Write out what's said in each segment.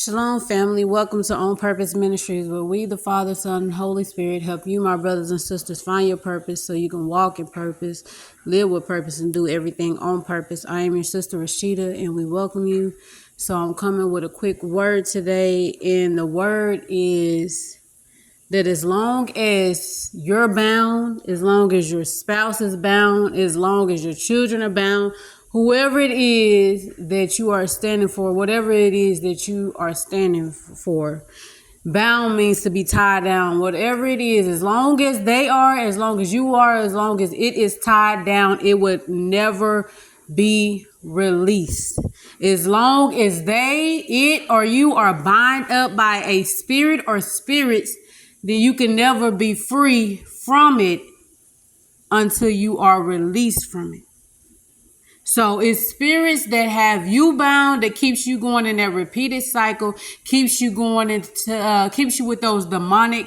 Shalom, family. Welcome to On Purpose Ministries, where we, the Father, Son, and Holy Spirit, help you, my brothers and sisters, find your purpose so you can walk in purpose, live with purpose, and do everything on purpose. I am your sister, Rashida, and we welcome you. So I'm coming with a quick word today, and the word is that as long as you're bound, as long as your spouse is bound, as long as your children are bound, whoever it is that you are standing for, whatever it is that you are standing for, bound means to be tied down. Whatever it is, as long as they are, as long as you are, as long as it is tied down, it would never be released. As long as it, or you are bound up by a spirit or spirits, then you can never be free from it until you are released from it. So it's spirits that have you bound, that keeps you going in that repeated cycle, keeps you going into, keeps you with those demonic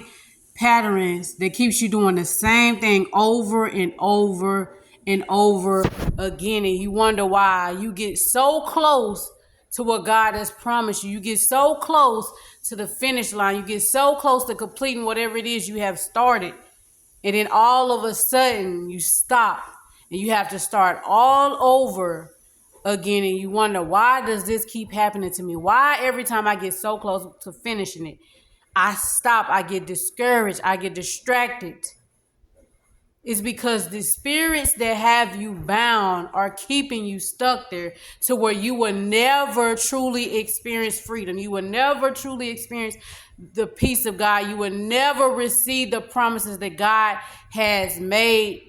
patterns that keeps you doing the same thing over and over and over again. And you wonder why you get so close to what God has promised you. You get so close to the finish line. You get so close to completing whatever it is you have started. And then all of a sudden you stop. And you have to start all over again. And you wonder, why does this keep happening to me? Why every time I get so close to finishing it, I stop, I get discouraged, I get distracted? It's because the spirits that have you bound are keeping you stuck there to where you will never truly experience freedom. You will never truly experience the peace of God. You will never receive the promises that God has made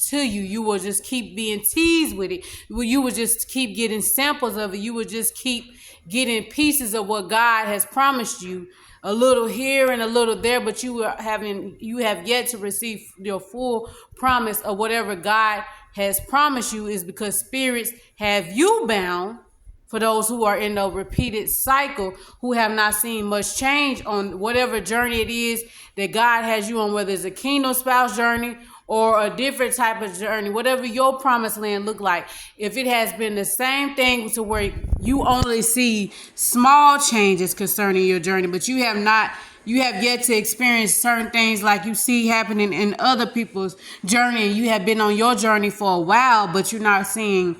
to you. You will just keep being teased with it. You will just keep getting samples of it. You will just keep getting pieces of what God has promised you, a little here and a little there, but you have yet to receive your full promise of whatever God has promised you. Is because spirits have you bound. For those who are in a repeated cycle, who have not seen much change on whatever journey it is that God has you on, whether it's a kingdom spouse journey or a different type of journey, whatever your promised land look like, if it has been the same thing to where you only see small changes concerning your journey, but you have yet to experience certain things like you see happening in other people's journey, and you have been on your journey for a while, but you're not seeing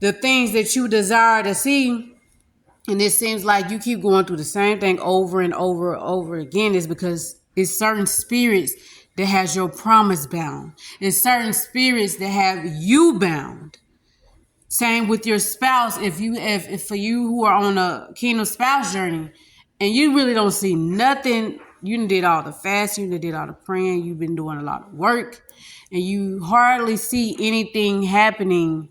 the things that you desire to see, and it seems like you keep going through the same thing over and over and over again, is because it's certain spirits that has your promise bound. It's certain spirits that have you bound. Same with your spouse. If for you who are on a kingdom spouse journey and you really don't see nothing, you did all the fasting, you did all the praying, you've been doing a lot of work, and you hardly see anything happening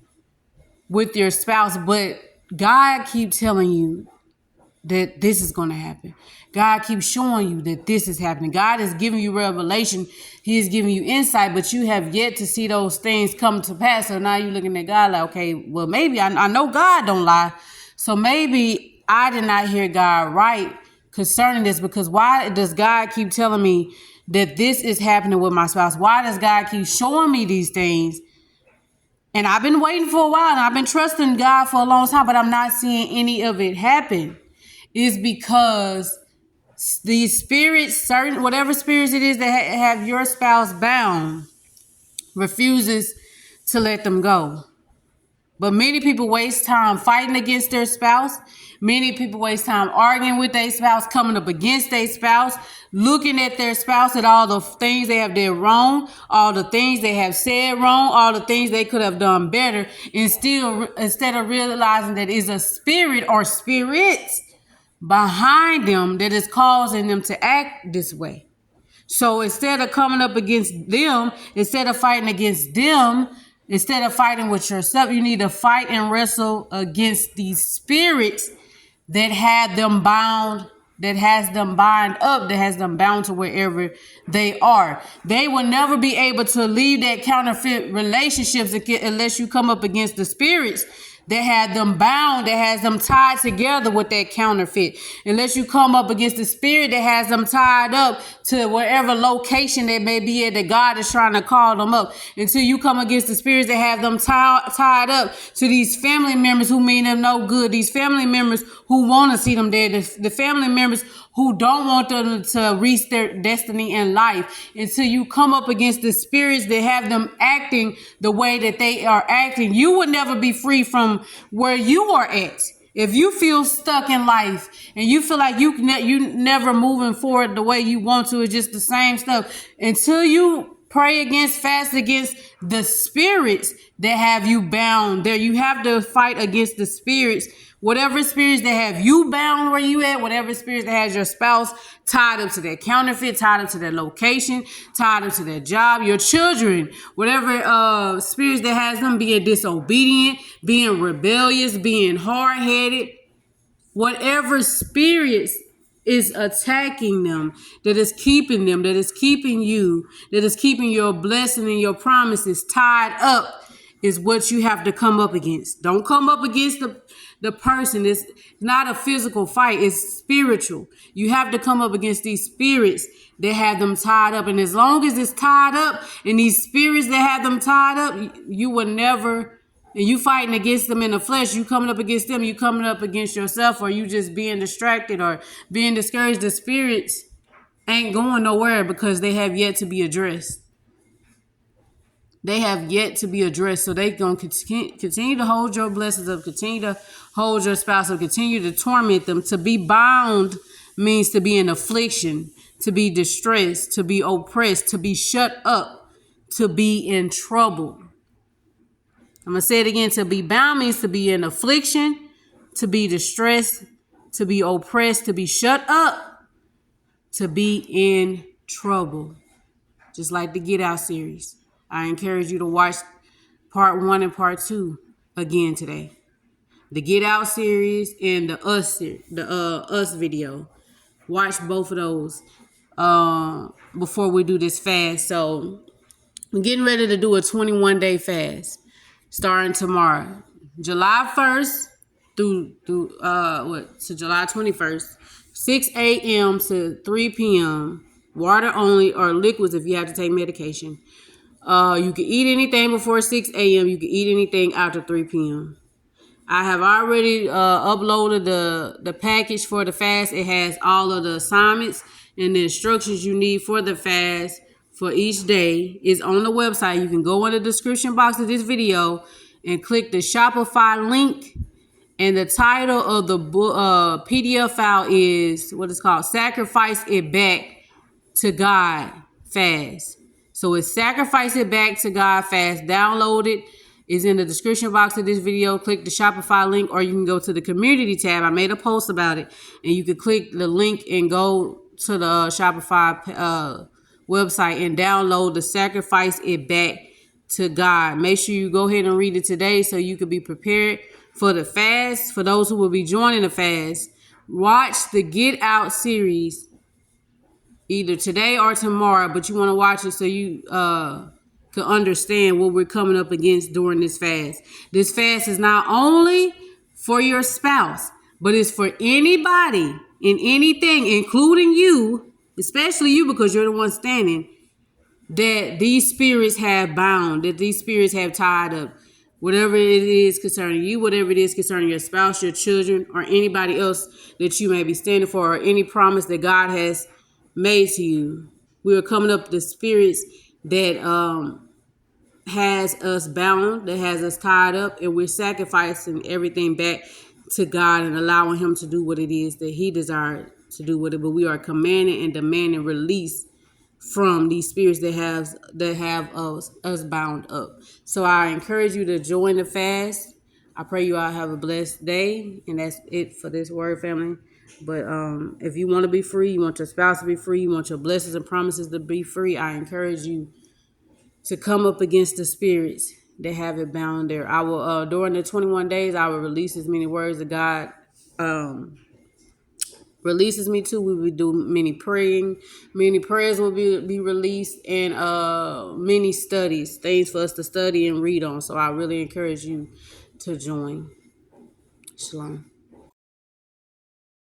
with your spouse, but God keeps telling you that this is going to happen. God keeps showing you that this is happening. God is giving you revelation. He is giving you insight, but you have yet to see those things come to pass. So now you're looking at God like, okay, well, maybe I know God don't lie. So maybe I did not hear God right concerning this, because why does God keep telling me that this is happening with my spouse? Why does God keep showing me these things? And I've been waiting for a while, and I've been trusting God for a long time, but I'm not seeing any of it happen. Is because these spirits, whatever spirits it is that have your spouse bound, refuses to let them go. But many people waste time fighting against their spouse. Many people waste time arguing with their spouse, coming up against their spouse, looking at their spouse, at all the things they have done wrong, all the things they have said wrong, all the things they could have done better, and still, instead of realizing that it's a spirit or spirits behind them that is causing them to act this way. So instead of coming up against them, instead of fighting against them, instead of fighting with yourself, you need to fight and wrestle against these spirits that had them bound, that has them bound up, that has them bound to wherever they are. They will never be able to leave that counterfeit relationships unless you come up against the spirits that have them bound, that has them tied together with that counterfeit. Unless you come up against the spirit that has them tied up to wherever location they may be at, that God is trying to call them up. Until you come against the spirits that have them tied up to these family members who mean them no good, these family members who want to see them dead, the family members who don't want them to reach their destiny in life. Until you come up against the spirits that have them acting the way that they are acting, you will never be free from where you are at. If you feel stuck in life and you feel like you never moving forward the way you want to, it's just the same stuff. Until you pray against, fast against the spirits that have you bound, there you have to fight against the spirits. Whatever spirits that have you bound where you at, whatever spirits that has your spouse tied up to their counterfeit, tied up to their location, tied up to their job, your children, whatever spirits that has them being disobedient, being rebellious, being hard-headed, whatever spirits is attacking them, that is keeping them, that is keeping you, that is keeping your blessing and your promises tied up, is what you have to come up against. Don't come up against the person. It's not a physical fight. It's spiritual. You have to come up against these spirits that have them tied up. And as long as it's tied up and these spirits that have them tied up, you will never, and you fighting against them in the flesh, you coming up against them, you coming up against yourself, or you just being distracted or being discouraged. The spirits ain't going nowhere because they have yet to be addressed. They have yet to be addressed. So they're going to continue to hold your blessings up, continue to hold your spouse up, continue to torment them. To be bound means to be in affliction, to be distressed, to be oppressed, to be shut up, to be in trouble. I'm going to say it again. To be bound means to be in affliction, to be distressed, to be oppressed, to be shut up, to be in trouble. Just like the Get Out series. I encourage you to watch part 1 and part 2 again today. The Get Out series and the Us video. Watch both of those before we do this fast. So I'm getting ready to do a 21-day fast starting tomorrow, July 1st through to July 21st, 6 a.m. to 3 p.m. Water only or liquids if you have to take medication. You can eat anything before 6 a.m. You can eat anything after 3 p.m. I have already uploaded the package for the fast. It has all of the assignments and the instructions you need for the fast for each day. It's on the website. You can go in the description box of this video and click the Shopify link. And the title of the PDF file is what it's called, Sacrifice It Back to God Fast. So it's Sacrifice It Back to God Fast. Download it. It's in the description box of this video. Click the Shopify link, or you can go to the community tab. I made a post about it, and you can click the link and go to the Shopify website and download the Sacrifice It Back to God. Make sure you go ahead and read it today so you can be prepared for the fast. For those who will be joining the fast, watch the Get Out series either today or tomorrow, but you want to watch it so you can understand what we're coming up against during this fast. This fast is not only for your spouse, but it's for anybody and anything, including you, especially you because you're the one standing, that these spirits have bound, that these spirits have tied up. Whatever it is concerning you, whatever it is concerning your spouse, your children, or anybody else that you may be standing for, or any promise that God has made to you. We are coming up with the spirits that has us bound, that has us tied up, and we're sacrificing everything back to God and allowing him to do what it is that he desired to do with it. But we are commanding and demanding release from these spirits that have us bound up. So I encourage you to join the fast. I pray you all have a blessed day, and that's it for this word, family. But if you want to be free, you want your spouse to be free, you want your blessings and promises to be free, I encourage you to come up against the spirits that have it bound there. I will during the 21 days, I will release as many words that God releases me to. We will do many praying, many prayers will be released, and many studies, things for us to study and read on. So I really encourage you to join. Shalom.